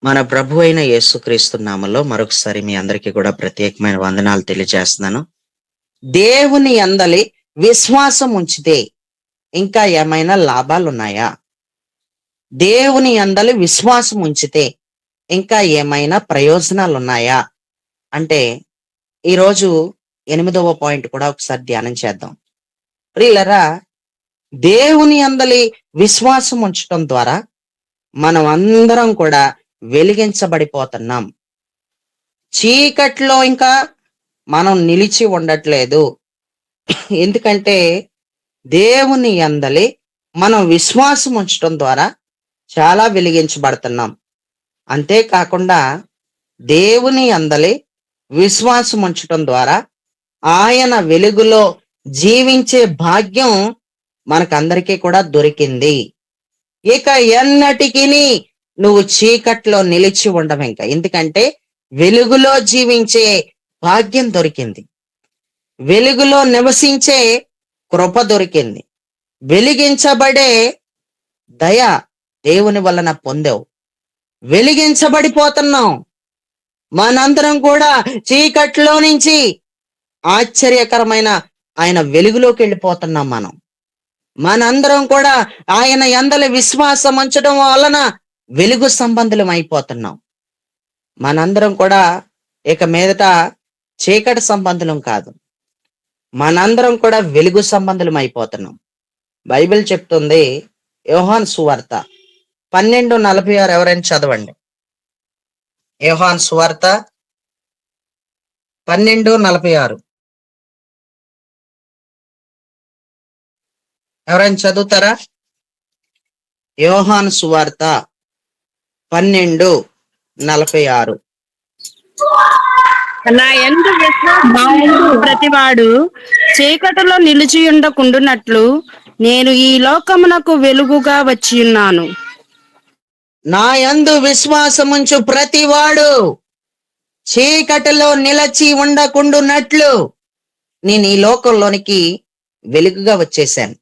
మన ప్రభు అయిన యేసుక్రీస్తు నామములో మరొకసారి మీ అందరికీ కూడా ప్రత్యేకమైన వందనాలు తెలియజేస్తున్నాను. దేవుని యందలి విశ్వాసం ఉంచితే ఇంకా ఏమైనా లాభాలున్నాయా? దేవుని యందలి విశ్వాసం ఉంచితే ఇంకా ఏమైనా ప్రయోజనాలున్నాయా? అంటే ఈరోజు 8వ పాయింట్ కూడా ఒకసారి ధ్యానం చేద్దాం. ప్రియులరా, దేవుని యందలి విశ్వాసం ఉంచటం ద్వారా మనం అందరం కూడా వెలిగించబడిపోతున్నాం. చీకట్లో ఇంకా మనం నిలిచి ఉండట్లేదు. ఎందుకంటే దేవుని యందలి మనం విశ్వాసం ఉంచడం ద్వారా చాలా వెలిగించబడుతున్నాం. అంతేకాకుండా దేవుని యందలి విశ్వాసం ఉంచటం ద్వారా ఆయన వెలుగులో జీవించే భాగ్యం మనకందరికీ కూడా దొరికింది. ఇక ఎన్నటికి నువ్వు చీకట్లో నిలిచి ఉండవు ఇంకా. ఎందుకంటే వెలుగులో జీవించే భాగ్యం దొరికింది. వెలుగులో నివసించే కృప దొరికింది. వెలిగించబడే దయ దేవుని వలన పొందావు. వెలిగించబడిపోతున్నాం. మనందరం కూడా చీకట్లో నుంచి ఆశ్చర్యకరమైన ఆయన వెలుగులోకి వెళ్ళిపోతున్నాం. మనందరం కూడా ఆయన యందలి విశ్వాసం ఉంచడం వలన వెలుగు సంబంధులం అయిపోతున్నాం. మనందరం కూడా ఇక మీదట చీకటి సంబంధులం కాదు, మనందరం కూడా వెలుగు సంబంధులం అయిపోతున్నాం. బైబిల్ చెప్తుంది, యోహాను సువార్త 12:46 ఎవరైనా చదవండి. యోహాను సువార్త 12:46 ఎవరైనా చదువుతారా? యోహాను సువార్త 12:46. నా యందు విశ్వాసము ప్రతివాడు చీకటిలో నిలిచి ఉండకుండునట్లు నేను ఈ లోకమునకు వెలుగుగా వచ్చి ఉన్నాను. నా యందు విశ్వాసముంచు ప్రతివాడు చీకటిలో నిలచి ఉండకుండునట్లు నేను ఈ లోకంలోనికి వెలుగుగా వచ్చేసాను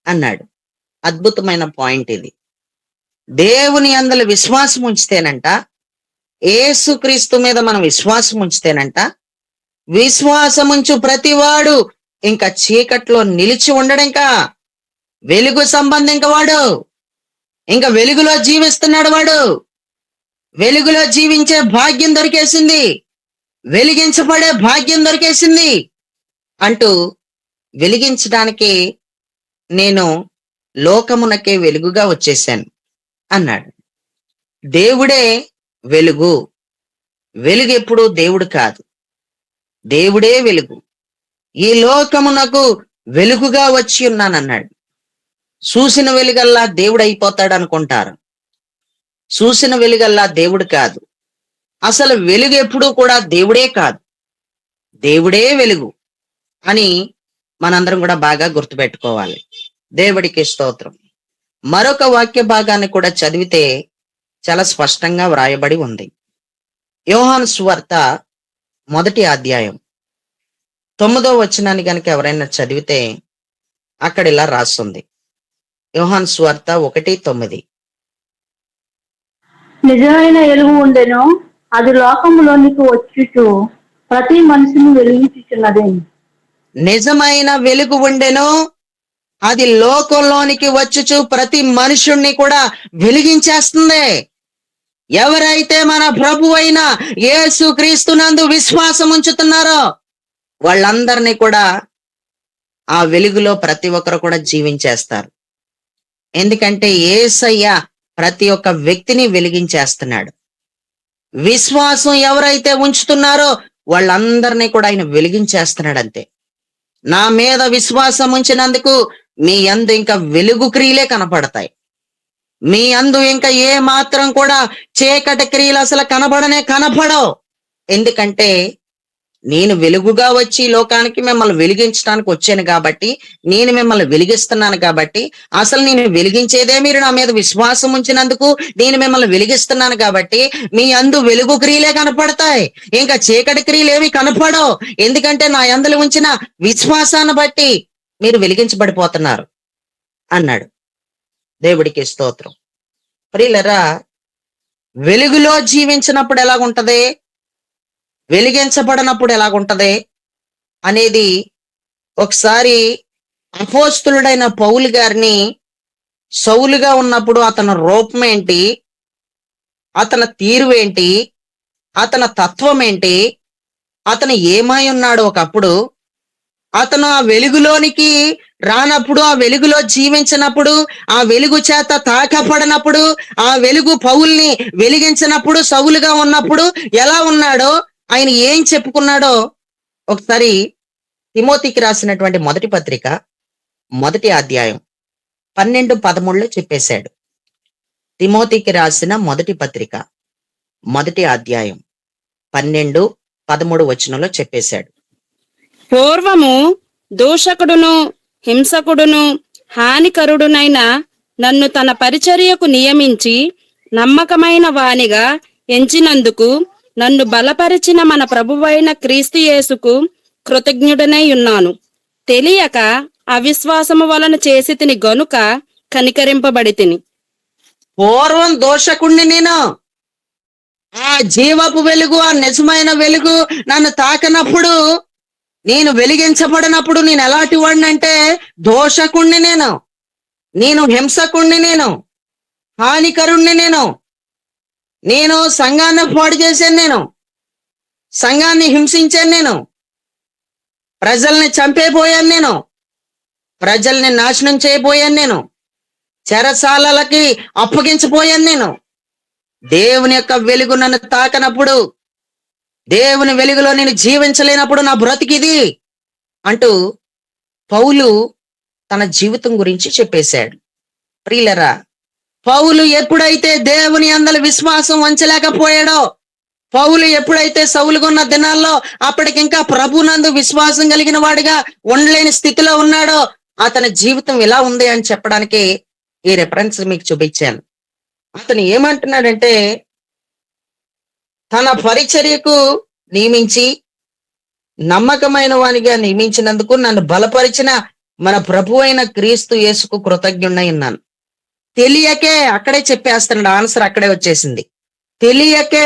అన్నాడు. అద్భుతమైన పాయింట్ ఇది. దేవుని యందలి విశ్వాసం ఉంచితేనంట, యేసుక్రీస్తు మీద మనం విశ్వాసం ఉంచితేనంట, విశ్వాసముంచు ప్రతివాడు ఇంకా చీకట్లో నిలిచి ఉండడం, ఇంకా వెలుగు సంబంధం, ఇంకా వాడు ఇంకా వెలుగులో జీవిస్తున్నాడు. వాడు వెలుగులో జీవించే భాగ్యం దొరికేసింది, వెలిగించబడే భాగ్యం దొరికేసింది అంటూ వెలిగించడానికి నేను లోకమునకే వెలుగుగా వచ్చేసాను అన్నాడు. దేవుడే వెలుగు. వెలుగు ఎప్పుడు దేవుడు కాదు, దేవుడే వెలుగు. ఈ లోకమునకు వెలుగుగా వచ్చి ఉన్నానన్నాడు. చూసిన వెలుగల్లా దేవుడు అయిపోతాడు అనుకుంటారు. చూసిన వెలుగల్లా దేవుడు కాదు. అసలు వెలుగు ఎప్పుడూ కూడా దేవుడే కాదు, దేవుడే వెలుగు అని మనందరం కూడా బాగా గుర్తుపెట్టుకోవాలి. దేవుడికి స్తోత్రం. మరొక వాక్య భాగాన్ని కూడా చదివితే చాలా స్పష్టంగా వ్రాయబడి ఉంది. యోహాను సువార్త 1వ అధ్యాయం 9వ వచనాన్ని గనుక ఎవరైనా చదివితే అక్కడ ఇలా రాస్తుంది. యోహాను సువార్త 1:9. నిజమైన వెలుగు ఉండెను, అది లోకములోనికి వచ్చుచు ప్రతి మనిషిని వెలిగించుచున్నది. నిజమైన వెలుగు ఉండెను, అది లోకంలోనికి వచ్చుచు ప్రతి మనుషుణ్ణి కూడా వెలిగించేస్తుంది. ఎవరైతే మన ప్రభు అయిన యేసుక్రీస్తునందు విశ్వాసం ఉంచుతున్నారో వాళ్ళందరినీ కూడా ఆ వెలుగులో ప్రతి ఒక్కరు కూడా జీవించేస్తారు. ఎందుకంటే యేసయ్య ప్రతి ఒక్క వ్యక్తిని వెలిగించేస్తున్నాడు. విశ్వాసం ఎవరైతే ఉంచుతున్నారో వాళ్ళందరినీ కూడా ఆయన వెలిగించేస్తున్నాడు. అంతే. నా మీద విశ్వాసం ఉంచినందుకు మీ యందు ఇంకా వెలుగు క్రియలే కనపడతాయి. మీ యందు ఇంకా ఏ మాత్రం కూడా చీకటి క్రియలు అసలు కనపడవు. ఎందుకంటే నేను వెలుగుగా వచ్చి లోకానికి మిమ్మల్ని వెలిగించడానికి వచ్చాను కాబట్టి, నేను మిమ్మల్ని వెలిగిస్తున్నాను కాబట్టి, అసలు నేను వెలిగించేదే మీరు నా మీద విశ్వాసం ఉంచినందుకు నేను మిమ్మల్ని వెలిగిస్తున్నాను కాబట్టి మీ యందు వెలుగు క్రియలే కనపడతాయి. ఇంకా చీకటి క్రియలు ఏవి కనపడవు. ఎందుకంటే నా యందులు ఉంచిన విశ్వాసాన్ని బట్టి మీరు వెలిగించబడిపోతున్నారు అన్నాడు. దేవుడికి స్తోత్రం. ప్రియులరా, వెలుగులో జీవించినప్పుడు ఎలాగుంటది, వెలిగించబడినప్పుడు ఎలాగుంటది అనేది ఒకసారి అపోస్తులుడైన పౌలు గారిని సౌలుగా ఉన్నప్పుడు అతని రూపం ఏంటి, అతని తీరు ఏంటి, అతని తత్వం ఏంటి, అతను ఏమై ఉన్నాడు ఒకప్పుడు, అతను ఆ వెలుగులోనికి రానప్పుడు, ఆ వెలుగులో జీవించినప్పుడు, ఆ వెలుగు చేత తాకపడినప్పుడు, ఆ వెలుగు పౌల్ని వెలిగించినప్పుడు, సౌలుగా ఉన్నప్పుడు ఎలా ఉన్నాడో, ఆయన ఏం చెప్పుకున్నాడో ఒకసారి తిమోతికి రాసినటువంటి మొదటి పత్రిక మొదటి అధ్యాయం 12-13 చెప్పేశాడు. తిమోతికి రాసిన మొదటి పత్రిక మొదటి అధ్యాయం 12-13 వచనంలో చెప్పేశాడు. పూర్వము దూషకుడును హింసకుడును హానికరుడునైన నన్ను తన పరిచర్యకు నియమించి నమ్మకమైన వానిగా ఎంచినందుకు నన్ను బలపరిచిన మన ప్రభువైన క్రీస్తు యేసుకు కృతజ్ఞుడనై ఉన్నాను. తెలియక అవిశ్వాసము వలన చేసి తిని గనుక కనికరింపబడి తిని. పూర్వం దోషకుణ్ణి నేను, ఆ జీవపు వెలుగు, ఆ నిజమైన వెలుగు నన్ను తాకనప్పుడు, నేను వెలిగించబడినప్పుడు నేను ఎలాంటి వాడిని అంటే దోషకుణ్ణి నేను హింసకుణ్ణి, నేను హానికరుణ్ణి, నేను సంఘాన్ని పాడు చేశాను, నేను సంఘాన్ని హింసించాను, నేను ప్రజల్ని చంపేపోయాను, నేను ప్రజల్ని నాశనం చేయబోయాను, నేను చెరసాలలకి అప్పగించబోయాను, నేను దేవుని యొక్క వెలుగు నన్ను తాకనప్పుడు, దేవుని వెలుగులో నేను జీవించలేనప్పుడు నా బ్రతికిది అంటూ పౌలు తన జీవితం గురించి చెప్పేశాడు. ప్రియులరా, పౌలు ఎప్పుడైతే దేవుని అందల విశ్వాసం ఉంచలేకపోయాడో, పౌలు ఎప్పుడైతే సౌలుగున్న దినాల్లో అప్పటికింకా ప్రభునందు విశ్వాసం కలిగిన వాడిగా ఉండలేని స్థితిలో ఉన్నాడో, అతని జీవితం ఇలా ఉంది అని చెప్పడానికి ఈ రెఫరెన్స్ మీకు చూపించాను. అతను ఏమంటున్నాడంటే, తన పరిచర్యకు నియమించి నమ్మకమైన వానిగా నియమించినందుకు నన్ను బలపరిచిన మన ప్రభు అయిన క్రీస్తు యేసుకు కృతజ్ఞుడై ఉన్నాను. తెలియకే, అక్కడే చెప్పేస్తున్నాడు, ఆన్సర్ అక్కడే వచ్చేసింది. తెలియకే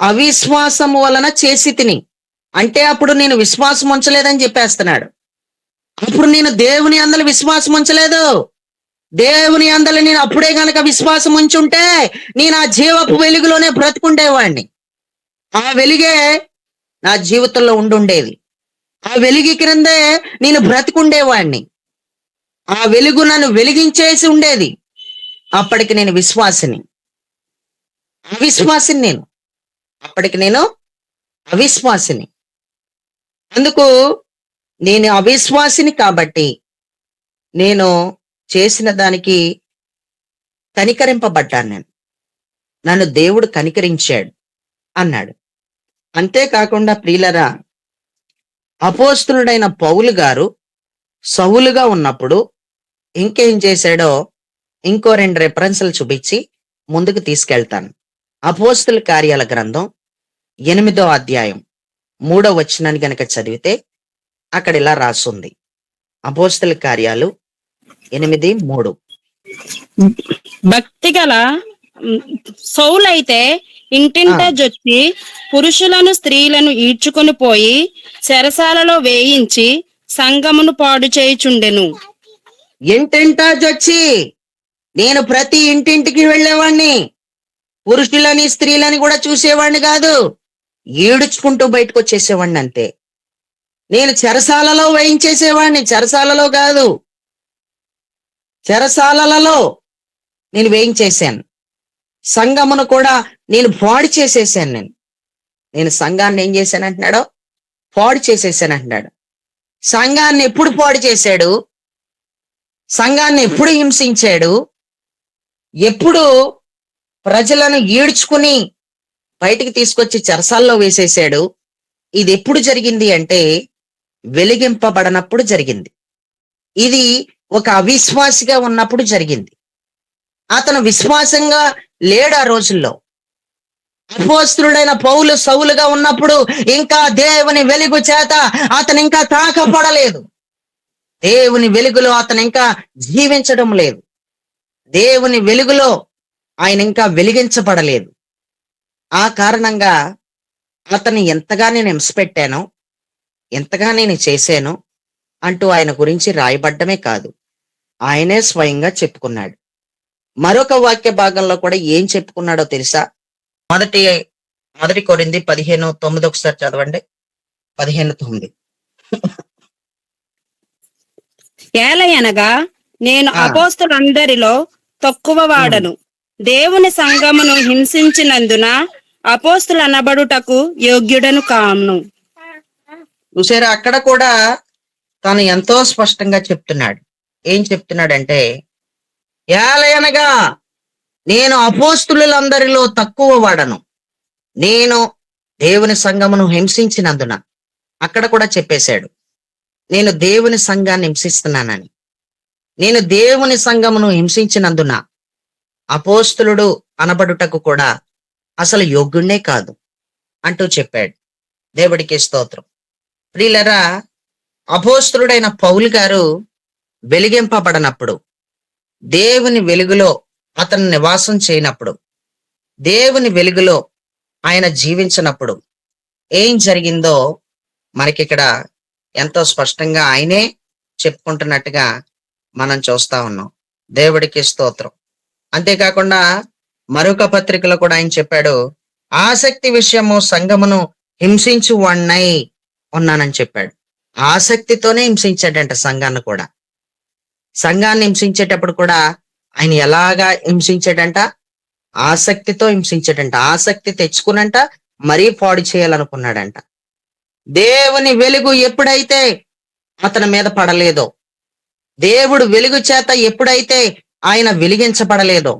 అవిశ్వాసం వలన చేసి తిని, అంటే అప్పుడు నేను విశ్వాసం ఉంచలేదని చెప్పేస్తున్నాడు. అప్పుడు నేను దేవుని అందల విశ్వాసం ఉంచలేదు. దేవుని అందల నేను అప్పుడే గనక విశ్వాసం ఉంచుంటే నేను ఆ జీవపు వెలుగులోనే బ్రతుకుండేవాడిని. ఆ వెలుగే నా జీవితంలో ఉండుండేది. ఆ వెలుగు క్రిందే నేను బ్రతికుండేవాడిని. ఆ వెలుగు నన్ను వెలిగించేసి ఉండేది. అప్పటికి నేను విశ్వాసిని, అవిశ్వాసిని నేను. అప్పటికి నేను అవిశ్వాసిని. అందుకు నేను అవిశ్వాసిని కాబట్టి నేను చేసిన దానికి కనికరింపబడ్డాను. నన్ను దేవుడు కనికరించాడు అన్నాడు. అంతేకాకుండా ప్రియులరా, అపోస్తులుడైన పౌలు గారు సౌలుగా ఉన్నప్పుడు ఇంకేం చేశాడో ఇంకో 2 రెఫరెన్స్లు చూపించి ముందుకు తీసుకెళ్తాను. అపోస్తుల కార్యాల గ్రంథం 8వ అధ్యాయం 3వ వచనాన్ని గనక చదివితే అక్కడ ఇలా రాసుంది. అపోస్తుల కార్యాలు 8:3. భక్తిగల సౌలైతే ఇంటింటా జొచ్చి పురుషులను స్త్రీలను ఈడ్చుకొని పోయి చెరసాలలో వేయించి సంఘమును పాడు చేయుచుండెను. ఇంటింటా జొచ్చి, నేను ప్రతి ఇంటింటికి వెళ్ళేవాడిని, పురుషులని స్త్రీలని కూడా చూసేవాడిని కాదు, ఈడుచుకుంటూ బయటకు వచ్చేసేవాడిని అంతే. నేను చెరసాలలో వేయించేసేవాడిని, చెరసాలలో కాదు, చెరసాలలో నేను వేయించేశాను. సంఘమును కూడా నేను పాడు చేసేసాను. నేను సంఘాన్ని ఏం చేశాను అంటున్నాడో, పాడు చేసేసాను అంటున్నాడు. సంఘాన్ని ఎప్పుడు పాడు చేశాడు, సంఘాన్ని ఎప్పుడు హింసించాడు, ఎప్పుడు ప్రజలను ఈడ్చుకుని బయటికి తీసుకొచ్చి చెరసాల్లో వేసేసాడు. ఇది ఎప్పుడు జరిగింది అంటే వెలిగింపబడనప్పుడు జరిగింది. ఇది ఒక అవిశ్వాసిగా ఉన్నప్పుడు జరిగింది. అతను విశ్వాసంగా లేడు ఆ రోజుల్లో. అపోస్తలుడైన పౌలు సౌలుగా ఉన్నప్పుడు ఇంకా దేవుని వెలుగు చేత అతను ఇంకా తాకపడలేదు. దేవుని వెలుగులో అతను ఇంకా జీవించడం లేదు. దేవుని వెలుగులో ఆయన ఇంకా వెలిగించబడలేదు. ఆ కారణంగా అతన్ని ఎంతగా నేను హింసపెట్టాను, ఎంతగా నేను చేశాను అంటూ ఆయన గురించి రాయబడ్డమే కాదు, ఆయనే స్వయంగా చెప్పుకున్నాడు. మరొక వాక్య భాగంలో కూడా ఏం చెప్పుకున్నాడో తెలుసా? మొదటి మొదటి కొరింథీ 15:9 ఒకసారి చదవండి. 15:9. ఏలయనగా నేను ఆ, అపోస్తులందరిలో తక్కువ ఉమ్. వాడను, దేవుని సంఘమును హింసించినందున అపోస్తులనబడుటకు యోగ్యుడను కాను. చూసారా, అక్కడ కూడా తాను ఎంతో స్పష్టంగా చెప్తున్నాడు. ఏం చెప్తున్నాడంటే, ఏలయనగా నేను అపోస్తులందరిలో తక్కువ వాడను, నేను దేవుని సంఘమును హింసించినందున. అక్కడ కూడా చెప్పేశాడు, నేను దేవుని సంఘాన్ని హింసిస్తున్నానని. నేను దేవుని సంఘమును హింసించినందున అపోస్తులుడు అనబడుటకు కూడా అసలు యోగ్యుణ్ణే కాదు అంటూ చెప్పాడు. దేవుడికి స్తోత్రం. ప్రియులరా, అపోస్తులుడైన పౌలు గారు వెలిగింపబడనప్పుడు, దేవుని వెలుగులో అతను నివాసం చేయనప్పుడు, దేవుని వెలుగులో ఆయన జీవించినప్పుడు ఏం జరిగిందో మనకిక్కడ ఎంతో స్పష్టంగా ఆయనే చెప్పుకుంటున్నట్టుగా మనం చూస్తా ఉన్నాం. దేవుడికి స్తోత్రం. అంతేకాకుండా మరొక పత్రికలో కూడా ఆయన చెప్పాడు, ఆసక్తి విషయము సంఘమును హింసించు వాణ్ణై ఉన్నానని చెప్పాడు. ఆసక్తితోనే హింసించాడంట సంఘాన్ని కూడా. సంఘాన్ని హింసించేటప్పుడు కూడా ఆయన ఎలాగా హింసించాడంట? ఆసక్తితో హింసించాడంట. ఆసక్తి తెచ్చుకునంట మరీ పాడు చేయాలనుకున్నాడంట. దేవుని వెలుగు ఎప్పుడైతే అతని మీద పడలేదో, దేవుడు వెలుగు చేత ఎప్పుడైతే ఆయన వెలిగించబడలేదో,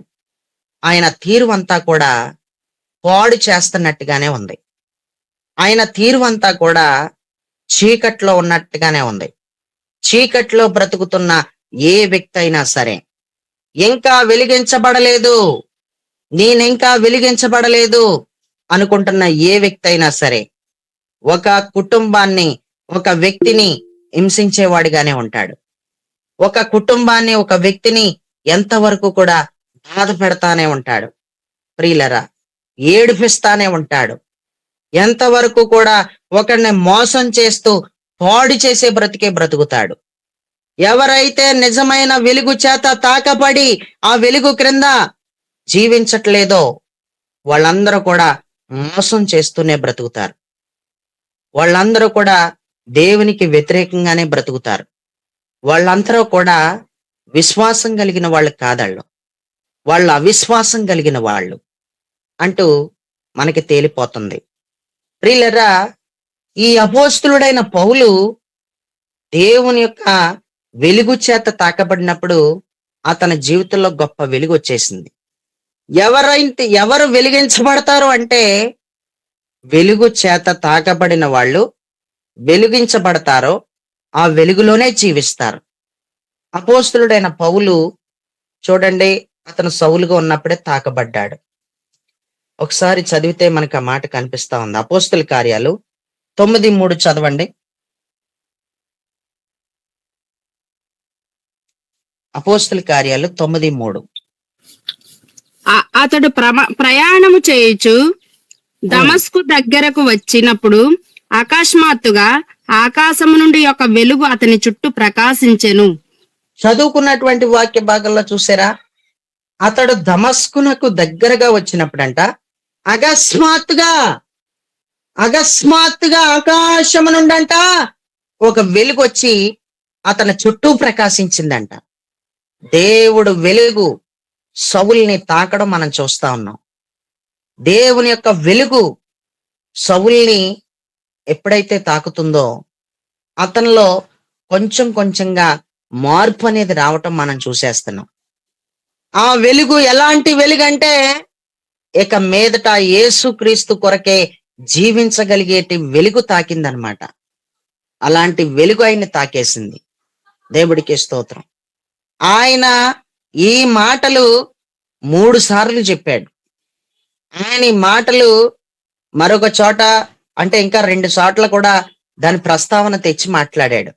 ఆయన తీరు అంతా కూడా పాడు చేస్తున్నట్టుగానే ఉంది. ఆయన తీరు అంతా కూడా చీకట్లో ఉన్నట్టుగానే ఉంది. చీకట్లో బ్రతుకుతున్న ఏ వ్యక్తి అయినా సరే, ఇంకా వెలిగించబడలేదు, నేనింకా వెలిగించబడలేదు అనుకుంటున్న ఏ వ్యక్తి అయినా సరే, ఒక కుటుంబాన్ని, ఒక వ్యక్తిని హింసించేవాడిగానే ఉంటాడు. ఒక కుటుంబాన్ని, ఒక వ్యక్తిని ఎంతవరకు కూడా బాధ పెడతానే ఉంటాడు. ప్రియులరా, ఏడిపిస్తానే ఉంటాడు. ఎంతవరకు కూడా ఒకరిని మోసం చేస్తూ పాడు చేసే బ్రతికే బ్రతుకుతాడు. ఎవరైతే నిజమైన వెలుగు చేత తాకబడి ఆ వెలుగు క్రింద జీవించట్లేదో వాళ్ళందరూ కూడా మోసం చేస్తూనే బ్రతుకుతారు. వాళ్ళందరూ కూడా దేవునికి వ్యతిరేకంగానే బ్రతుకుతారు. వాళ్ళందరూ కూడా విశ్వాసం కలిగిన వాళ్ళు కాదళ్ళు, వాళ్ళు అవిశ్వాసం కలిగిన వాళ్ళు అంటూ మనకి తేలిపోతుంది. ప్రియులరా, ఈ అపోస్తులుడైన పౌలు దేవుని యొక్క వెలుగు చేత తాకబడినప్పుడు అతని జీవితంలో గొప్ప వెలుగు వచ్చేసింది. ఎవరు వెలిగించబడతారు అంటే, వెలుగు చేత తాకబడిన వాళ్ళు వెలిగించబడతారో ఆ వెలుగులోనే జీవిస్తారు. అపోస్తులుడైన పౌలు చూడండి, అతను సౌలుగా ఉన్నప్పుడే తాకబడ్డాడు. ఒకసారి చదివితే మనకు ఆ మాట కనిపిస్తా ఉంది. అపోస్తుల కార్యాలు 9:3 చదవండి. అపోస్తుల కార్యాలు 9:3. అతడు ప్రయాణము చేయుచు దమస్కు దగ్గరకు వచ్చినప్పుడు అకస్మాత్తుగా ఆకాశము నుండి ఒక వెలుగు అతని చుట్టూ ప్రకాశించెను. చదువుకున్నటువంటి వాక్య భాగంలో చూసారా, అతడు దమస్కునకు దగ్గరగా వచ్చినప్పుడంట అకస్మాత్తుగా అకస్మాత్తుగా ఆకాశము నుండంట ఒక వెలుగు వచ్చి అతని చుట్టూ ప్రకాశించిందంట. దేవుడు వెలుగు సౌలుని తాకడం మనం చూస్తా ఉన్నాం. దేవుని యొక్క వెలుగు సౌలుని ఎప్పుడైతే తాకుతుందో అతనిలో కొంచెం కొంచెంగా మార్పు అనేది రావటం మనం చూసేస్తున్నాం. ఆ వెలుగు ఎలాంటి వెలుగు అంటే, ఇక మీదట యేసుక్రీస్తు కొరకే జీవించగలిగేటి వెలుగు తాకిందనమాట. అలాంటి వెలుగు ఆయన తాకేసింది. దేవుడికి స్తోత్రం. ఆయన ఈ మాటలు 3 సార్లు చెప్పాడు. ఆయన ఈ మాటలు మరొక చోట, అంటే ఇంకా 2 చోట్ల కూడా దాని ప్రస్తావన తెచ్చి మాట్లాడాడు.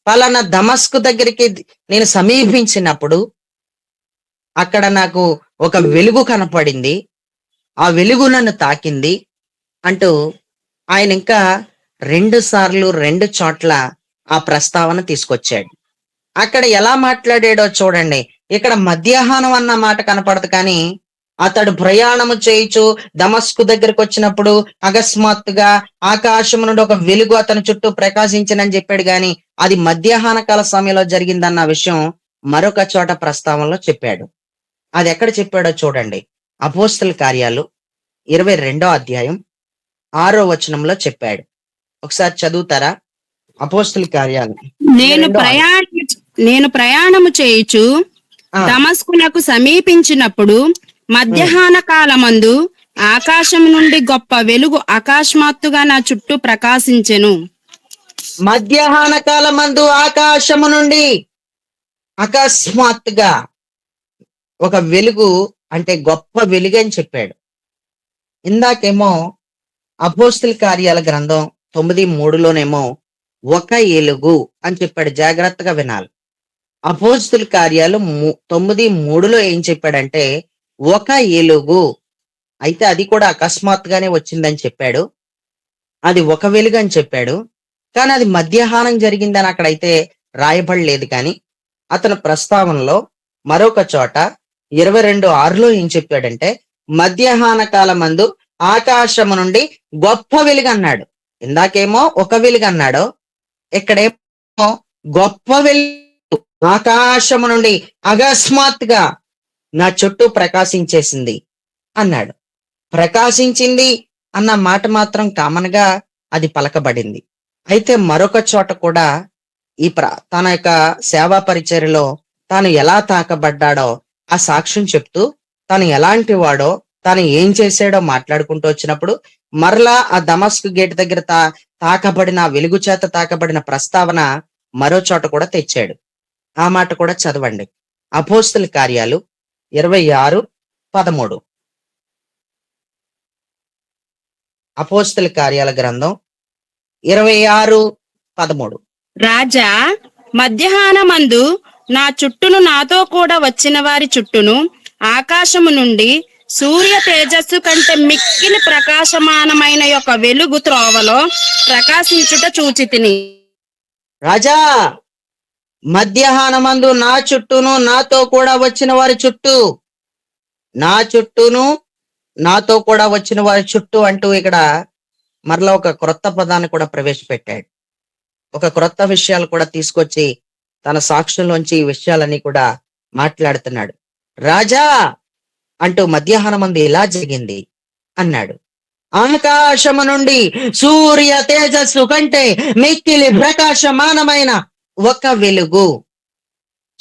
పలానా దమస్కు దగ్గరికి నేను సమీపించినప్పుడు అక్కడ నాకు ఒక వెలుగు కనపడింది. ఆ వెలుగు నన్ను తాకింది అంటూ ఆయన ఇంకా 2 సార్లు 2 చోట్ల ఆ ప్రస్తావన తీసుకొచ్చాడు. అక్కడ ఎలా మాట్లాడాడో చూడండి. ఇక్కడ మధ్యాహ్నం అన్న మాట కనపడదు, కానీ అతడు ప్రయాణము చేయుచు దమస్కు దగ్గరకు వచ్చినప్పుడు అకస్మాత్తుగా ఆకాశం నుండి ఒక వెలుగు అతని చుట్టూ ప్రకాశించినని చెప్పాడు, గాని అది మధ్యాహ్న కాల సమయంలో జరిగిందన్న విషయం మరొక చోట ప్రస్తావనలో చెప్పాడు. అది ఎక్కడ చెప్పాడో చూడండి. అపోస్తల కార్యాలు 22వ అధ్యాయం 6వ వచనంలో చెప్పాడు. ఒకసారి చదువుతారా? అపోస్తల కార్యాలు నేను 22:6. ప్రయాణ నేను ప్రయాణము చేయుచు ఆ, దమస్కునకు సమీపించినప్పుడు మధ్యాహ్న కాలమందు ఆకాశం నుండి గొప్ప వెలుగు అకస్మాత్తుగా నా చుట్టూ ప్రకాశించెను. మధ్యాహ్న కాలమందు ఆకాశము నుండి అకస్మాత్తుగా ఒక వెలుగు, అంటే గొప్ప వెలుగు అని చెప్పాడు. ఇందాకేమో అపోస్తల కార్యాల గ్రంథం 9:3లోనేమో ఒక ఎలుగు అని చెప్పాడు. జాగ్రత్తగా వినాలి. అపోస్తల కార్యాలు 9:3లో ఏం చెప్పాడంటే ఒక ఎలుగు. అయితే అది కూడా అకస్మాత్తుగానే వచ్చిందని చెప్పాడు. అది ఒక వెలుగు అని చెప్పాడు, కానీ అది మధ్యాహ్నం జరిగిందని అక్కడైతే రాయబడలేదు. కానీ అతని ప్రస్తావనలో మరొక చోట 22:6లో ఏం చెప్పాడంటే మధ్యాహ్న కాలమందు ఆకాశము నుండి గొప్ప వెలుగు అన్నాడు. ఇందాకేమో ఒక వెలుగు అన్నాడు, ఇక్కడేమో గొప్ప వెలుగు ఆకాశము నుండి అకస్మాత్తుగా నా చుట్టూ ప్రకాశించేసింది అన్నాడు. ప్రకాశించింది అన్న మాట మాత్రం కామన్ గా అది పలకబడింది. అయితే మరొక చోట కూడా తన యొక్క సేవా పరిచర్యలో తాను ఎలా తాకబడ్డాడో ఆ సాక్ష్యం చెప్తూ తాను ఎలాంటి వాడో తాను ఏం చేశాడో మాట్లాడుకుంటూ వచ్చినప్పుడు మరలా ఆ దమస్కు గేట్ దగ్గర తాకబడిన వెలుగు చేత తాకబడిన ప్రస్తావన మరో చోట కూడా తెచ్చాడు. ఆ మాట కూడా చదవండి. అపోస్తల కార్యాలు 26:13. అపోస్తల కార్యాల గ్రంథం 26:13. రాజా, మధ్యాహ్నమందు నా చుట్టూను నాతో కూడా వచ్చిన వారి చుట్టూను ఆకాశము నుండి సూర్య తేజస్సు కంటే మిక్కిలి ప్రకాశమానమైన యొక్క వెలుగు త్రోవలో ప్రకాశించుట చూచితిని. రాజా, మధ్యాహ్నమందు నా చుట్టూను నాతో కూడా వచ్చిన వారి చుట్టూ, నా చుట్టూను నాతో కూడా వచ్చిన వారి చుట్టూ అంటూ ఇక్కడ మరలా ఒక క్రొత్త పదాన్ని కూడా ప్రవేశపెట్టాడు. ఒక క్రొత్త విషయాలు కూడా తీసుకొచ్చి తన సాక్షుల్లోంచి ఈ విషయాలన్నీ కూడా మాట్లాడుతున్నాడు. రాజా అంటూ మధ్యాహ్నమందు ఇలా జరిగింది అన్నాడు. ఆకాశము నుండి సూర్య తేజస్సు కంటే మిక్కిలి ప్రకాశమానమైన ఒక వెలుగు,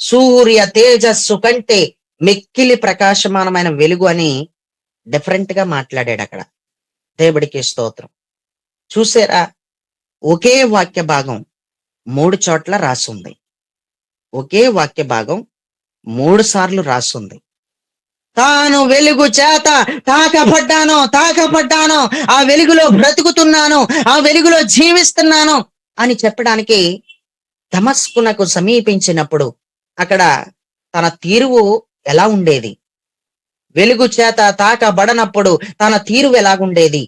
సూర్య తేజస్సు కంటే మిక్కిలి ప్రకాశమానమైన వెలుగు అని డిఫరెంట్ గా మాట్లాడాడు అక్కడ. దేవుడికి స్తోత్రం. చూసారా, ఒకే వాక్య భాగం 3 చోట్ల రాసుంది. ఒకే వాక్య భాగం 3 సార్లు రాసుంది. తాను వెలుగు చేత తాకపడ్డాను, ఆ వెలుగులో బ్రతుకుతున్నాను, ఆ వెలుగులో జీవిస్తున్నాను అని చెప్పడానికి దమస్కునకు సమీపించినప్పుడు అక్కడ తన తీరువు ఎలా ఉండేది, వెలుగు చేత తాకబడనప్పుడు తన తీరువు ఎలాగుండేది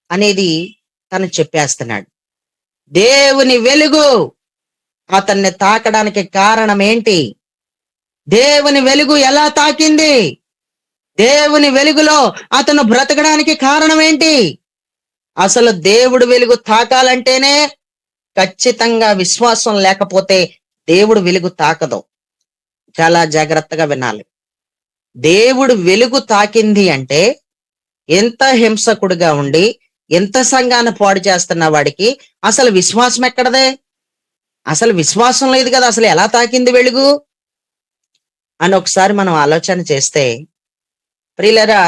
అనేది తను చెప్పేస్తున్నాడు. దేవుని వెలుగు అతన్ని తాకడానికి కారణం ఏంటి? దేవుని వెలుగు ఎలా తాకింది? దేవుని వెలుగులో అతను బ్రతకడానికి కారణం ఏంటి? అసలు దేవుడు వెలుగు తాకాలంటేనే ఖచ్చితంగా విశ్వాసం లేకపోతే దేవుడు వెలుగు తాకదు. చాలా జాగ్రత్తగా వినాలి. దేవుడు వెలుగు తాకింది అంటే ఎంత హింసకుడిగా ఉండి ఎంత సంఘాన్ని పాడు చేస్తున్న వాడికి అసలు విశ్వాసం ఎక్కడదే? అసలు విశ్వాసం లేదు కదా, అసలు ఎలా తాకింది వెలుగు అని ఒకసారి మనం ఆలోచన చేస్తే, ప్రియులరా,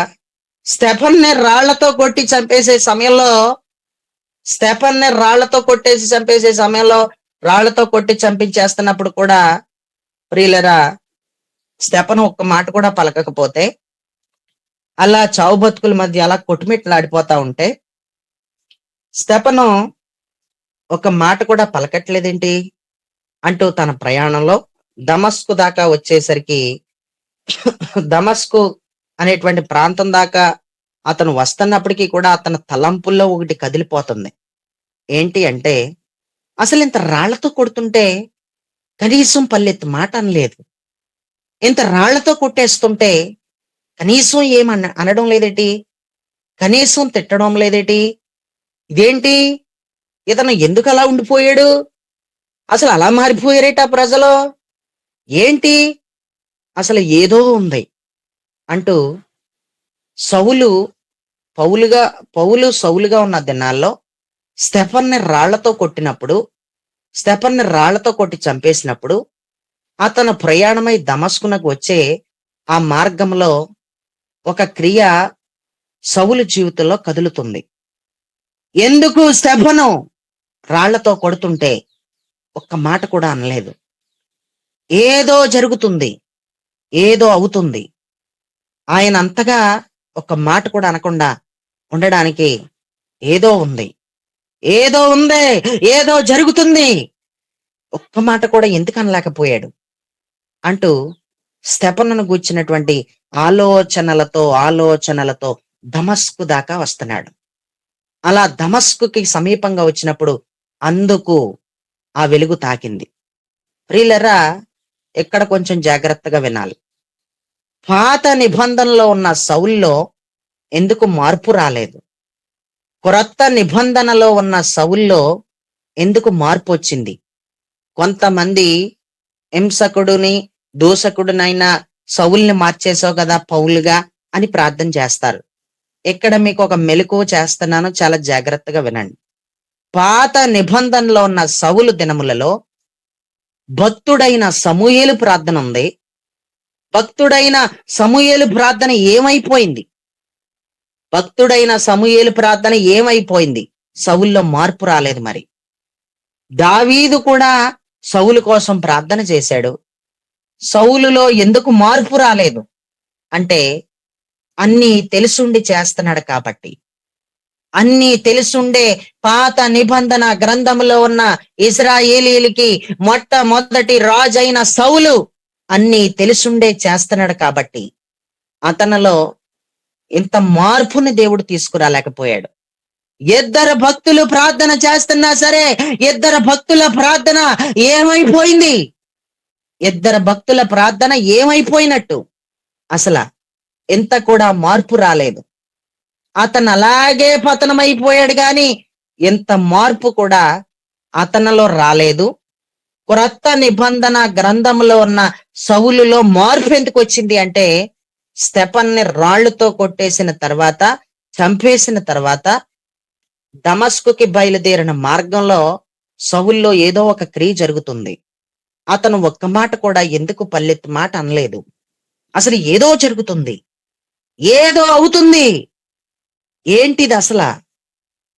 స్టెఫన్ని రాళ్లతో కొట్టి చంపేసే సమయంలో, రాళ్లతో కొట్టి చంపించేస్తున్నప్పుడు కూడా ప్రియులరా, స్టెఫన్ ఒక్క మాట కూడా పలకకపోతే అలా చావు బతుకుల మధ్య అలా కొట్టుమిట్లాడిపోతా ఉంటే స్టెఫను ఒక మాట కూడా పలకట్లేదేంటి అంటూ తన ప్రయాణంలో దమస్కు దాకా వచ్చేసరికి, దమస్కు అనేటువంటి ప్రాంతం దాకా అతను వస్తున్నప్పటికీ కూడా అతని తలంపుల్లో ఒకటి కదిలిపోతుంది. ఏంటి అంటే, అసలు ఇంత రాళ్లతో కొడుతుంటే కనీసం పల్లెత్తు మాట అనలేదు. ఇంత రాళ్లతో కొట్టేస్తుంటే కనీసం అనడం లేదేటి? కనీసం తిట్టడం లేదేటి? ఇదేంటి? ఇతను ఎందుకు అలా ఉండిపోయాడు? అసలు అలా మారిపోయారేట ఆ ప్రజలు? ఏంటి? అసలు ఏదో ఉంది అంటూ సౌలు పౌలుగా పౌలు సౌలుగా ఉన్న దినాల్లో స్టెఫన్ని రాళ్లతో కొట్టినప్పుడు, స్టెఫన్ని రాళ్లతో కొట్టి చంపేసినప్పుడు, అతను ప్రయాణమై దమస్కునకు వచ్చే ఆ మార్గంలో ఒక క్రియ సౌలు జీవితంలో కదులుతుంది. ఎందుకు స్టెఫను రాళ్లతో కొడుతుంటే ఒక్క మాట కూడా అనలేదు. ఏదో జరుగుతుంది, ఏదో అవుతుంది. ఆయన అంతగా ఒక మాట కూడా అనకుండా ఉండడానికి ఏదో ఉంది, ఏదో ఉంది, ఏదో జరుగుతుంది, ఒక్క మాట కూడా ఎందుకు అనలేకపోయాడు అంటూ స్టెఫనును గూర్చినటువంటి ఆలోచనలతో దమస్కు దాకా వస్తున్నాడు. అలా దమస్కుకి సమీపంగా వచ్చినప్పుడు అందుకు ఆ వెలుగు తాకింది. ప్రియులరా, ఇక్కడ కొంచెం జాగ్రత్తగా వినాలి. పాత నిబంధనలో ఉన్న సౌల్లో ఎందుకు మార్పు రాలేదు? క్రొత్త నిబంధనలో ఉన్న సౌల్లో ఎందుకు మార్పు వచ్చింది? కొంతమంది హింసకుడుని, దూషకుడునైనా సౌల్ని మార్చేసావు కదా పౌలుగా అని ప్రార్థన చేస్తారు. ఇక్కడ మీకు ఒక మెలకువ చేస్తున్నాను, చాలా జాగ్రత్తగా వినండి. పాత నిబంధనలో ఉన్న సౌలు దినములలో భక్తుడైన సమూయేలు ప్రార్థన ఉంది. భక్తుడైన సమూయేలు ప్రార్థన ఏమైపోయింది? భక్తుడైన సమూయేలు ప్రార్థన ఏమైపోయింది? సౌల్లో మార్పు రాలేదు. మరి దావీదు కూడా సౌలు కోసం ప్రార్థన చేశాడు. సౌలులో ఎందుకు మార్పు రాలేదు అంటే అన్నీ తెలుసుండి చేస్తున్నాడు కాబట్టి. అన్నీ తెలుసుండే పాత నిబంధన గ్రంథంలో ఉన్న ఇశ్రాయేలీలకి మొట్టమొదటి రాజైన సౌలు అన్నీ తెలుసుండే చేస్తున్నాడు కాబట్టి అతనిలో ఇంత మార్పుని దేవుడు తీసుకురాలేకపోయాడు. ఇద్దరు భక్తులు ప్రార్థన చేస్తున్నా సరే ఇద్దరు భక్తుల ప్రార్థన ఏమైపోయింది? ఇద్దరు భక్తుల ప్రార్థన ఏమైపోయినట్టు? అసలు ఎంత కూడా మార్పు రాలేదు. అతను అలాగే పతనమైపోయాడు గాని ఎంత మార్పు కూడా అతనిలో రాలేదు. క్రొత్త నిబంధన గ్రంథంలో ఉన్న సౌలులో మార్పు ఎందుకు వచ్చింది అంటే స్టెఫన్ని రాళ్లతో కొట్టేసిన తర్వాత, చంపేసిన తర్వాత దమస్కుకి బయలుదేరిన మార్గంలో సౌల్లో ఏదో ఒక క్రియ జరుగుతుంది. అతను ఒక్క మాట కూడా ఎందుకు పల్లెత్తు మాట అనలేదు. అసలు ఏదో జరుగుతుంది, ఏదో అవుతుంది. ఏంటిది అసలు?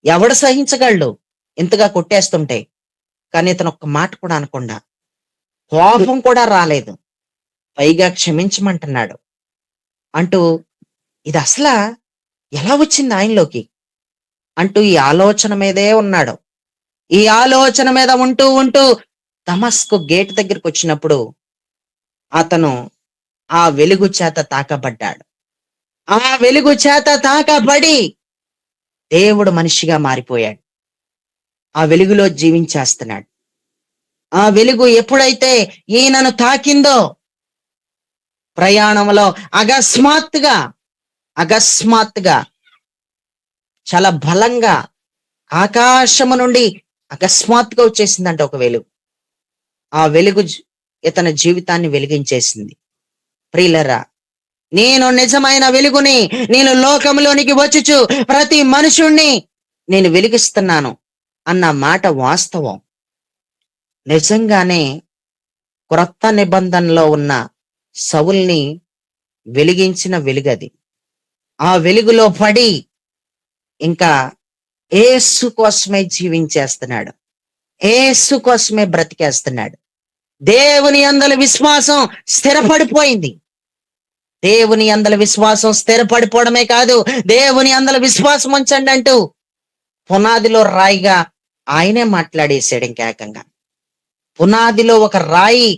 ఎవడు సహించగలడు ఇంతగా కొట్టేస్తుంటే? కానీ ఇతను ఒక్క మాట కూడా అనకుండా, కోపం కూడా రాలేదు, పైగా క్షమించమంటున్నాడు అంటూ ఇది అసలు ఎలా వచ్చింది ఆయనలోకి అంటూ ఈ ఆలోచన మీదే ఉన్నాడు. ఈ ఆలోచన మీద ఉంటూ ఉంటూ దమస్కు గేట్ దగ్గరికి వచ్చినప్పుడు అతను ఆ వెలుగు చేత తాకబడ్డాడు. ఆ వెలుగు చేత తాకబడి దేవుడు మనిషిగా మారిపోయాడు. ఆ వెలుగులో జీవించేస్తున్నాడు. ఆ వెలుగు ఎప్పుడైతే ఈయనను తాకిందో ప్రయాణంలో అకస్మాత్తుగా చాలా బలంగా ఆకాశము నుండి అకస్మాత్తుగా వచ్చేసిందంట ఒక వెలుగు. ఆ వెలుగు ఇతని జీవితాన్ని వెలిగించేసింది. ప్రియులరా, నేను నిజమైన వెలుగుని, నేను లోకంలోనికి వచ్చుచు ప్రతి మనుషుణ్ణి నేను వెలిగిస్తున్నాను అన్న మాట వాస్తవం. నిజంగానే క్రొత్త నిబంధనలో ఉన్న సౌల్ని వెలిగించిన వెలుగది. ఆ వెలుగులో పడి ఇంకా యేసు కోసమే జీవించేస్తున్నాడు, యేసు కోసమే బ్రతికేస్తున్నాడు. దేవుని యందలి విశ్వాసం స్థిరపడిపోయింది. దేవుని యందలి విశ్వాసం స్థిరపడిపోవడమే కాదు, దేవుని యందలి విశ్వాసం ఉంచండి అంటూ పునాదిలో రాయిగా ఆయనే మాట్లాడేశాడు. ఇంకేకంగా పునాదిలో ఒక రాయి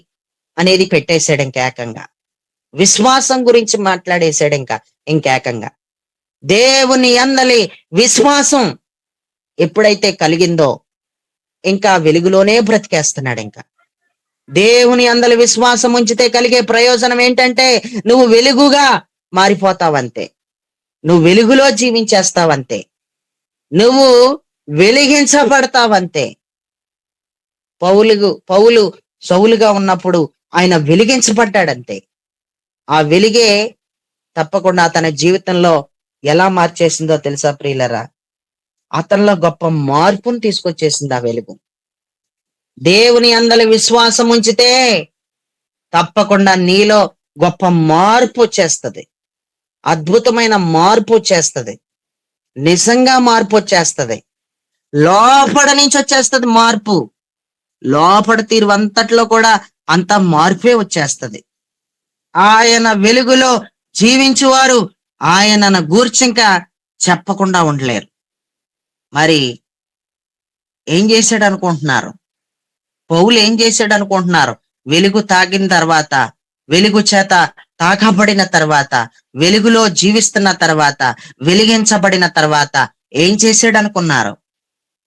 అనేది పెట్టేశాడు. ఇంకేకంగా విశ్వాసం గురించి మాట్లాడేశాడు. ఇంకేకంగా దేవుని యందలి విశ్వాసం ఎప్పుడైతే కలిగిందో ఇంకా వెలుగులోనే బ్రతికేస్తున్నాడు. ఇంకా దేవుని అందలి విశ్వాసం ఉంచితే కలిగే ప్రయోజనం ఏంటంటే నువ్వు వెలుగుగా మారిపోతావంతే. నువ్వు వెలుగులో జీవించేస్తావంతే. నువ్వు వెలిగించబడతావంతే. పౌలు సౌలుగా ఉన్నప్పుడు ఆయన వెలిగించబడ్డాడంతే. ఆ వెలిగే తప్పకుండా తన జీవితంలో ఎలా మార్చేసిందో తెలుసా ప్రియులరా? అతనిలో గొప్ప మార్పును తీసుకొచ్చేసింది ఆ వెలుగు. దేవుని అందలి విశ్వాసం ఉంచితే తప్పకుండా నీలో గొప్ప మార్పు వచ్చేస్తుంది. అద్భుతమైన మార్పు వచ్చేస్తుంది. నిజంగా మార్పు వచ్చేస్తుంది. లోపల నుంచి వచ్చేస్తుంది మార్పు. లోపల తీరువంతట్లో కూడా అంత మార్పే వచ్చేస్తుంది. ఆయన వెలుగులో జీవించువారు ఆయనను గూర్చింకా చెప్పకుండా ఉండలేరు. మరి ఏం చేశాడు అనుకుంటున్నారు? పౌలు ఏం చేశాడు అనుకుంటున్నారు? వెలుగు తాగిన తర్వాత, వెలుగు చేత తాకబడిన తర్వాత, వెలుగులో జీవిస్తున్న తర్వాత, వెలిగించబడిన తర్వాత ఏం చేశాడు అనుకున్నారు?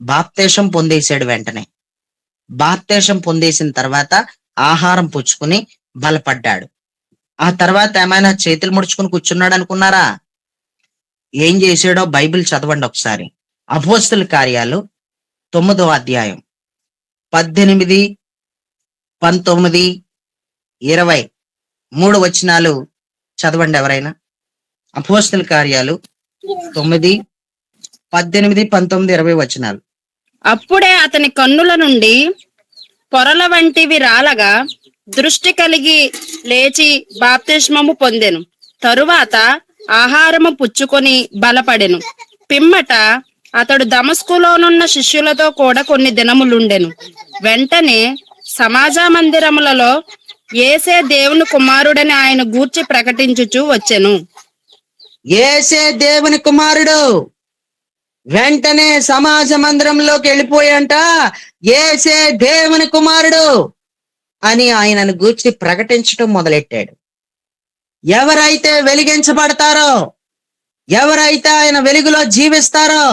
బాప్తేశం పొందేశాడు. వెంటనే బాప్తేశం పొందేసిన తర్వాత ఆహారం పుచ్చుకుని బలపడ్డాడు. ఆ తర్వాత ఏమైనా చేతులు ముడుచుకుని కూర్చున్నాడు అనుకున్నారా? ఏం చేశాడో బైబిల్ చదవండి ఒకసారి. అపోస్తలుల కార్యాలు 9వ అధ్యాయం 18, 19, 20 వచనాలు చదవండి ఎవరైనా. అపోస్తలుల కార్యాలు 9, 18, 19, 20 వచనాలు. అప్పుడే అతని కన్నుల నుండి పొరల వంటివి రాలగా దృష్టి కలిగి లేచి బాప్తిస్మము పొందెను. తరువాత ఆహారము పుచ్చుకొని బలపడెను. పిమ్మట అతడు దమస్కులోనున్న శిష్యులతో కూడా కొన్ని దినములుండెను. వెంటనే సమాజ మందిరములలో యేసే దేవుని కుమారుడని ఆయన గూర్చి ప్రకటించుచు వచ్చెను. యేసే దేవుని కుమారుడు. వెంటనే సమాజ మందిరంలోకి వెళ్ళిపోయంట యేసే దేవుని కుమారుడు అని ఆయనను గూర్చి ప్రకటించడం మొదలెట్టాడు. ఎవరైతే వెలిగించబడతారో, ఎవరైతే ఆయన వెలుగులో జీవిస్తారో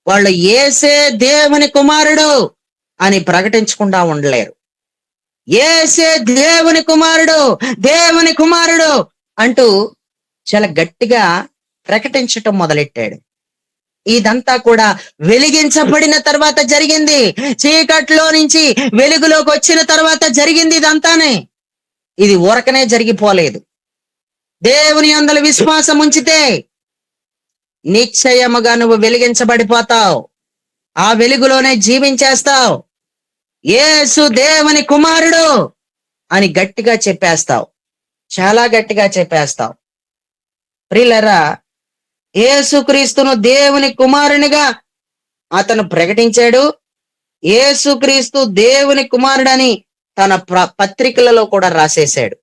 వాళ్ళు యేసే దేవుని కుమారుడు అని ప్రకటించకుండా ఉండలేరు. యేసే దేవుని కుమారుడు, దేవుని కుమారుడు అంటూ చాలా గట్టిగా ప్రకటించటం మొదలెట్టాడు. ఇదంతా కూడా వెలిగించబడిన తర్వాత జరిగింది. చీకట్లో నుంచి వెలుగులోకి వచ్చిన తర్వాత జరిగింది ఇదంతానే. ఇది ఊరకనే జరిగిపోలేదు. దేవుని అందలి విశ్వాసం ఉంచితే నిశ్చయముగా నువ్వు వెలిగించబడిపోతావు. ఆ వెలుగులోనే జీవించేస్తావు. యేసు దేవుని కుమారుడు అని గట్టిగా చెప్పేస్తావు. చాలా గట్టిగా చెప్పేస్తావు. ప్రియులారా, యేసుక్రీస్తును దేవుని కుమారునిగా అతను ప్రకటించాడు. యేసుక్రీస్తు దేవుని కుమారుడని తన పత్రికలలో కూడా రాసేశాడు.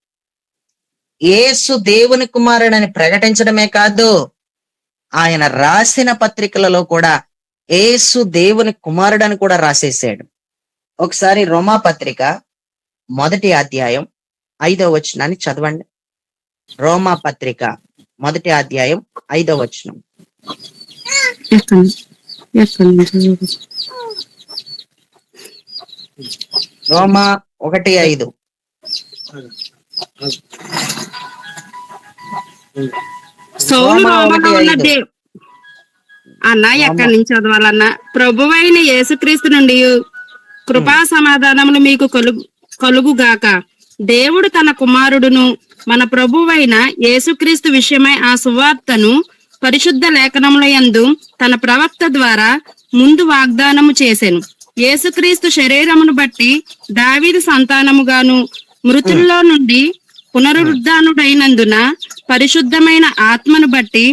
యేసు దేవుని కుమారుడని ప్రకటించడమే కాదు, ఆయన రాసిన పత్రికలలో కూడా యేసు దేవుని కుమారుడని కూడా రాసేశాడు. ఒకసారి రోమా పత్రిక 1వ అధ్యాయం 5వ వచనాన్ని చదవండి. రోమా పత్రిక 1వ అధ్యాయం 5వ వచనం. రోమా 1:5. సౌలు రోమలో ఉన్న అన్న ఎక్కడి నుంచి చదవాలన్నా? ప్రభువైన యేసుక్రీస్తు నుండి కృపా సమాధానములు మీకు కలుగుగాక. దేవుడు తన కుమారుడును మన ప్రభువైన యేసుక్రీస్తు విషయమై ఆ సువార్తను పరిశుద్ధ లేఖనముల యందు తన ప్రవక్త ద్వారా ముందు వాగ్దానము చేసెను. యేసుక్రీస్తు శరీరమును బట్టి దావీదు సంతానముగాను, మృతుల్లో నుండి పునరుద్ధానుడైనందున పరిశుద్ధమైన ఆత్మను బట్టి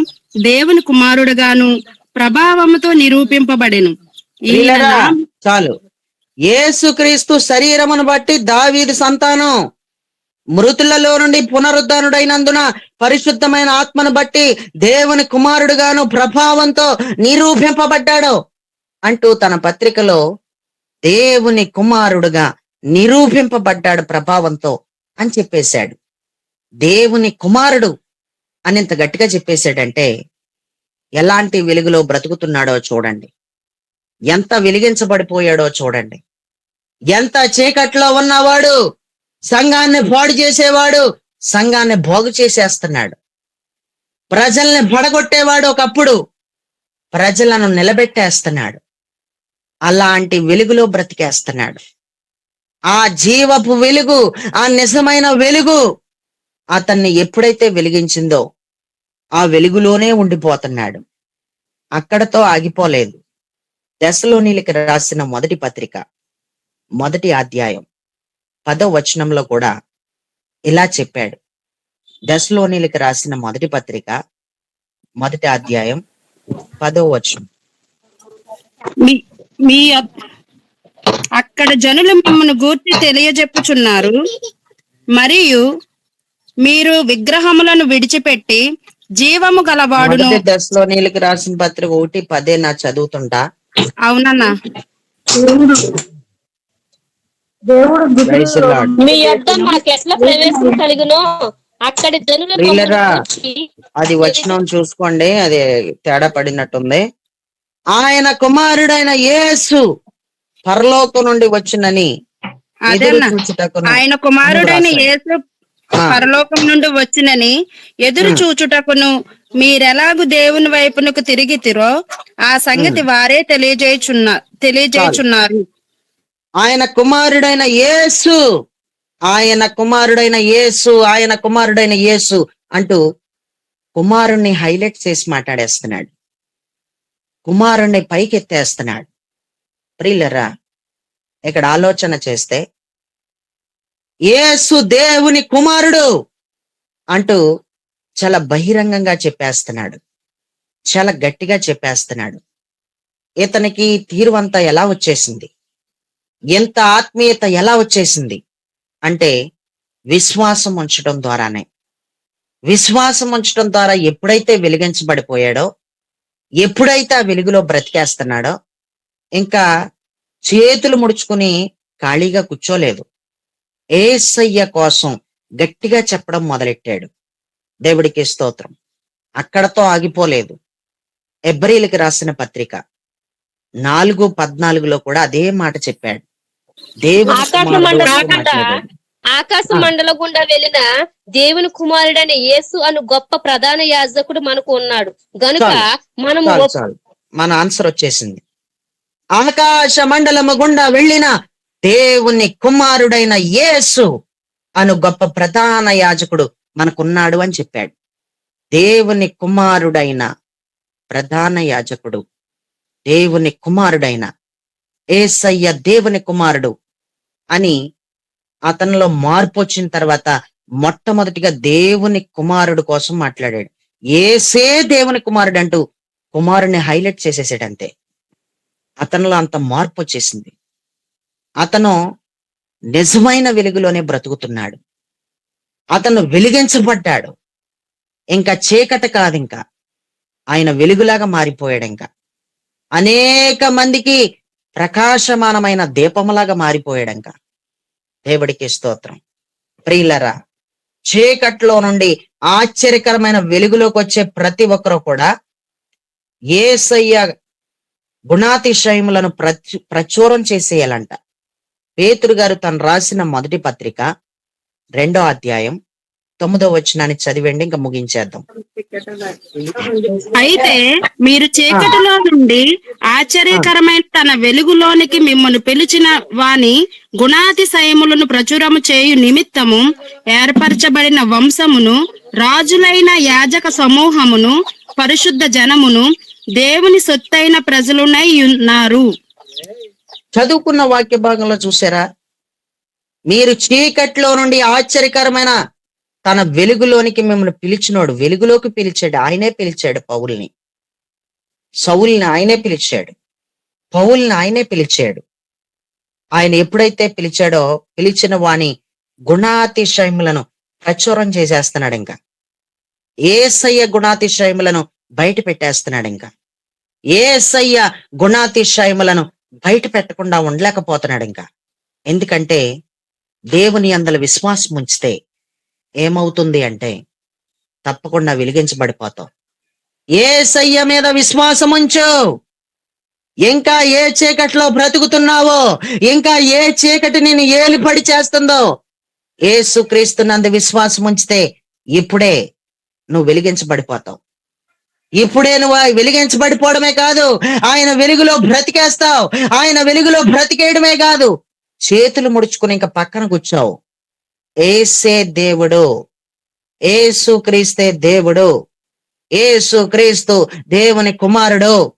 దేవుని కుమారుడుగాను ప్రభావముతో నిరూపింపబడెను. చాలు. యేసుక్రీస్తు శరీరమును బట్టి దావీదు సంతానం, మృతులలో నుండి పునరుద్ధానుడైనందున పరిశుద్ధమైన ఆత్మను బట్టి దేవుని కుమారుడుగాను ప్రభావంతో నిరూపింపబడ్డాడు అంటూ తన పత్రికలో దేవుని కుమారుడుగా నిరూపింపబడ్డాడు ప్రభావంతో అని చెప్పేశాడు. దేవుని కుమారుడు అని ఇంత గట్టిగా చెప్పేశాడంటే ఎలాంటి వెలుగులో బ్రతుకుతున్నాడో చూడండి. ఎంత వెలిగించబడిపోయాడో చూడండి. ఎంత చీకట్లో ఉన్నవాడు సంఘాన్ని పాడు చేసేవాడు సంఘాన్ని బాగు చేసేస్తున్నాడు. ప్రజల్ని పడగొట్టేవాడు ఒకప్పుడు ప్రజలను నిలబెట్టేస్తున్నాడు. అలాంటి వెలుగులో బ్రతికేస్తున్నాడు. ఆ జీవపు వెలుగు, ఆ నిజమైన వెలుగు అతన్ని ఎప్పుడైతే వెలిగించిందో ఆ వెలుగులోనే ఉండిపోతున్నాడు. అక్కడతో ఆగిపోలేదు. దెస్సలోనీయులకు రాసిన మొదటి పత్రిక 1వ అధ్యాయం 10వ వచనంలో కూడా ఇలా చెప్పాడు. దెస్సలోనీయులకు రాసిన మొదటి పత్రిక 1వ అధ్యాయం 10వ వచనం. మీ మీ అక్కడ జనులు మిమ్మల్ని గూర్చి తెలియజెప్పుచున్నారు, మరియు మీరు విగ్రహములను విడిచిపెట్టి జీవము గలవాడును. మొదటి దెస్సలోనీయులకు రాసిన పత్రిక 1:10 నా చదువుతుంటా. అవునన్నా. దేవుడు దేవుడు Praise the Lord. మీ యొద్ద మాకెట్లా ప్రవేశం కలిగినో అక్కడి జనులు ప్రియులరా, మమ్మల్ని గూర్చి అది వచనం చూసుకోండి, అది తేడా పడినట్టుంది. ఆయన కుమారుడైన యేసు పరలోకం నుండి వచ్చినని ఎదురు అదేనా, చూచుటకును ఆయన కుమారుడైన రాశాడు. యేసు ఆ, పరలోకం నుండి వచ్చినని ఎదురు చూచుటకును మీరెలాగు దేవుని వైపునకు తిరిగితిరో ఆ సంగతి వారే తెలియజేయుచున్నారు. ఆయన కుమారుడైన యేసు, ఆయన కుమారుడైన యేసు, ఆయన కుమారుడైన యేసు అంటూ కుమారుణ్ణి హైలైట్ చేసి మాట్లాడేస్తున్నాడు. కుమారుణ్ణి పైకెత్తేస్తున్నాడు. ప్రియులరా, ఇక్కడ ఆలోచన చేస్తే యేసు దేవుని కుమారుడు అంటూ చాలా బహిరంగంగా చెప్పేస్తున్నాడు. చాలా గట్టిగా చెప్పేస్తున్నాడు. ఇతనికి తీరువంతా ఎలా వచ్చేసింది, ఎంత ఆత్మీయత ఎలా వచ్చేసింది అంటే విశ్వాసం ఉంచడం ద్వారానే. విశ్వాసం ఉంచడం ద్వారా ఎప్పుడైతే వెలిగించబడిపోయాడో, ఎప్పుడైతే ఆ వెలుగులో బ్రతికేస్తున్నాడో, ఇంకా చేతులు ముడుచుకుని ఖాళీగా కూర్చోలేదు. యేసయ్య కోసం గట్టిగా చెప్పడం మొదలెట్టాడు. దేవుడికి స్తోత్రం. అక్కడతో ఆగిపోలేదు. హెబ్రీయులకు రాసిన పత్రిక 4:14 కూడా అదే మాట చెప్పాడు. దేవుని ఆకాశ కుమారుడు మండలం అని గుండా మాట్లాడాడు. ఆకాశ మండలం గుండా వెళ్ళిన దేవుని కుమారుడైన యేసు అను గొప్ప ప్రధాన యాజకుడు మనకు ఉన్నాడు గనుక మనము చాలు చాలు, మన ఆన్సర్ వచ్చేసింది. ఆకాశ మండలము గుండా వెళ్ళిన దేవుని కుమారుడైన యేసు అను గొప్ప ప్రధాన యాజకుడు మనకున్నాడు అని చెప్పాడు. దేవుని కుమారుడైన ప్రధాన యాజకుడు, దేవుని కుమారుడైన యేసయ్య దేవుని కుమారుడు అని అతనిలో మార్పు వచ్చిన తర్వాత మొట్టమొదటిగా దేవుని కుమారుడు కోసం మాట్లాడాడు. యేసే దేవుని కుమారుడు అంటూ కుమారుని హైలైట్ చేసేసాడు. అంతే, అతనిలో అంత మార్పు వచ్చేసింది. అతను నిజమైన వెలుగులోనే బ్రతుకుతున్నాడు. అతను వెలిగించబడ్డాడు. ఇంకా చీకటి కాదు, ఇంకా ఆయన వెలుగులాగా మారిపోయాడు. ఇంకా అనేక మందికి ప్రకాశమానమైన దీపములాగా మారిపోయాడు. ఇంకా దేవుడికి స్తోత్రం. ప్రియులరా, చీకట్లో నుండి ఆశ్చర్యకరమైన వెలుగులోకి వచ్చే ప్రతి ఒక్కరూ కూడా యేసయ్య గుణాతిశయములను ప్రచురం చేసేయాలంట. పేతురు గారు తను రాసిన మొదటి పత్రిక 2వ అధ్యాయం 9వ వచనాన్ని చదివండి, ఇంకా ముగించేద్దాం. అయితే మీరు చీకటిలో నుండి ఆశ్చర్యకరమైన తన వెలుగులోనికి మిమ్మల్ని పిలిచిన వాని గుణాతిశయములను ప్రచురము చేయు నిమిత్తము ఏర్పరచబడిన వంశమును, రాజులైన యాజక సమూహమును, పరిశుద్ధ జనమును, దేవుని సొత్తైన ప్రజలునై ఉన్నారు. చదువుకున్న వాక్య భాగంలో చూసారా, మీరు చీకట్లో నుండి ఆశ్చర్యకరమైన తన వెలుగులోనికి మిమ్మల్ని పిలిచినోడు. వెలుగులోకి పిలిచాడు, ఆయనే పిలిచాడు. పౌల్ని, సౌల్ని ఆయనే పిలిచాడు. పౌల్ని ఆయనే పిలిచాడు. ఆయన ఎప్పుడైతే పిలిచాడో పిలిచిన వాని గుణాతిశయములను ప్రచురం చేసేస్తున్నాడు. ఇంకా యేసయ్య గుణాతిశయములను బయట పెట్టేస్తున్నాడు. ఇంకా యేసయ్య గుణాతిశయములను బయట పెట్టకుండా ఉండలేకపోతున్నాడు. ఇంకా ఎందుకంటే దేవుని యందల విశ్వాసం ఉంచితే ఏమవుతుంది అంటే తప్పకుండా వెలిగించబడిపోతాం. యేసయ్య మీద విశ్వాసం ఉంచు. ఇంకా ఏ చీకట్లో బ్రతుకుతున్నావో, ఇంకా ఏ చీకటి నేను ఏలిపడి చేస్తుందో, యేసుక్రీస్తు నందు విశ్వాసం ఉంచితే ఇప్పుడే నువ్వు వెలిగించబడిపోతావు. ఇప్పుడే నువ్వు వెలిగించబడిపోవడమే కాదు, ఆయన వెలుగులో బ్రతికేస్తావు. ఆయన వెలుగులో బ్రతికేయడమే కాదు, చేతులు ముడుచుకుని ఇంకా పక్కన కూర్చోవు. ఏసే దేవుడు, యేసుక్రీస్తే దేవుడు, యేసుక్రీస్తు దేవుని కుమారుడు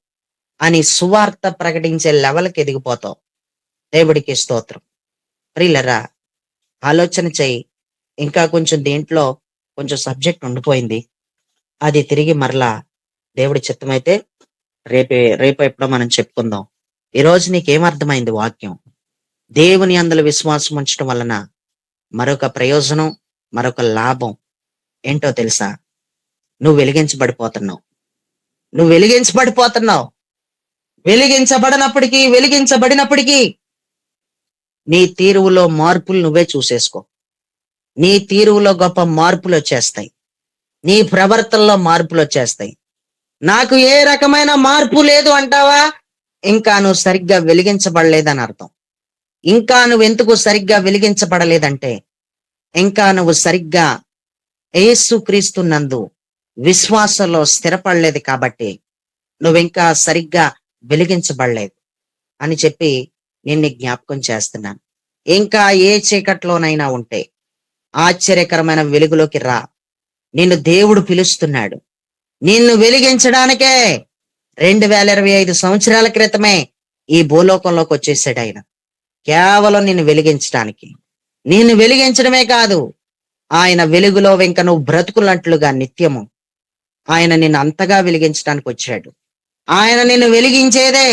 అని సువార్త ప్రకటించే లెవెల్కి ఎదిగిపోతావు. దేవుడికి స్తోత్రం. ప్రియులరా, ఆలోచన చెయ్యి. ఇంకా కొంచెం దీంట్లో కొంచెం సబ్జెక్ట్ ఉండిపోయింది. అది తిరిగి మరలా దేవుడి చిత్తమైతే రేపు ఎప్పుడో మనం చెప్పుకుందాం. ఈరోజు నీకేమర్థమైంది వాక్యం? దేవుని అందులో విశ్వాసం ఉంచడం వలన మరొక ప్రయోజనం, మరొక లాభం ఏంటో తెలుసా? నువ్వు వెలిగించబడిపోతున్నావు. నువ్వు వెలిగించబడిపోతున్నావు. వెలిగించబడినప్పటికీ నీ తీరువులో మార్పులు నువ్వే చూసేసుకో. నీ తీరువులో గొప్ప మార్పులు వచ్చేస్తాయి. నీ ప్రవర్తనలో మార్పులు వచ్చేస్తాయి. నాకు ఏ రకమైన మార్పు లేదు అంటావా? ఇంకా నువ్వు సరిగ్గా వెలిగించబడలేదని అర్థం. ఇంకా నువ్వు ఎందుకు సరిగ్గా వెలిగించబడలేదంటే, ఇంకా నువ్వు సరిగ్గా యేసుక్రీస్తు నందు విశ్వాసంలో స్థిరపడలేదు కాబట్టి నువ్వింకా సరిగ్గా వెలిగించబడలేదు అని చెప్పి నిన్ను జ్ఞాపకం చేస్తున్నాను. ఇంకా ఏ చీకట్లోనైనా ఉంటే ఆశ్చర్యకరమైన వెలుగులోకి రా. నిన్ను దేవుడు పిలుస్తున్నాడు. నిన్ను వెలిగించడానికే 2025 సంవత్సరాల క్రితమే ఈ భూలోకంలోకి వచ్చేసాడు ఆయన. కేవలం నిన్ను వెలిగించడానికి. నిన్ను వెలిగించడమే కాదు, ఆయన వెలుగులో ఇంక నువ్వు బ్రతుకున్నట్లుగా నిత్యము ఆయన నిన్ను అంతగా వెలిగించడానికి వచ్చాడు. ఆయన నిన్ను వెలిగించేదే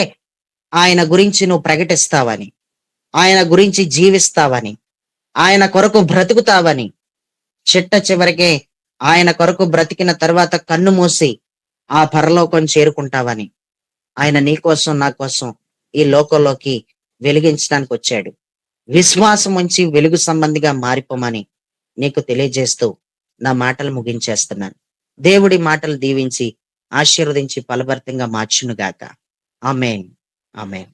ఆయన గురించి నువ్వు ప్రకటిస్తావని, ఆయన గురించి జీవిస్తావని, ఆయన కొరకు బ్రతుకుతావని, చిట్ట చివరికి ఆయన కొరకు బ్రతికిన తర్వాత కన్ను మూసి ఆ పరలోకం చేరుకుంటావని ఆయన నీ కోసం నా కోసం ఈ లోకంలోకి వెలిగించడానికి వచ్చాడు. విశ్వాసం ఉంచి వెలుగు సంబంధిగా మారిపోమని నీకు తెలియజేస్తూ నా మాటలు ముగించేస్తున్నాను. దేవుడి మాటలు దీవించి ఆశీర్వదించి ఫలభరితంగా మార్చునుగాక. ఆమేన్, ఆమేన్.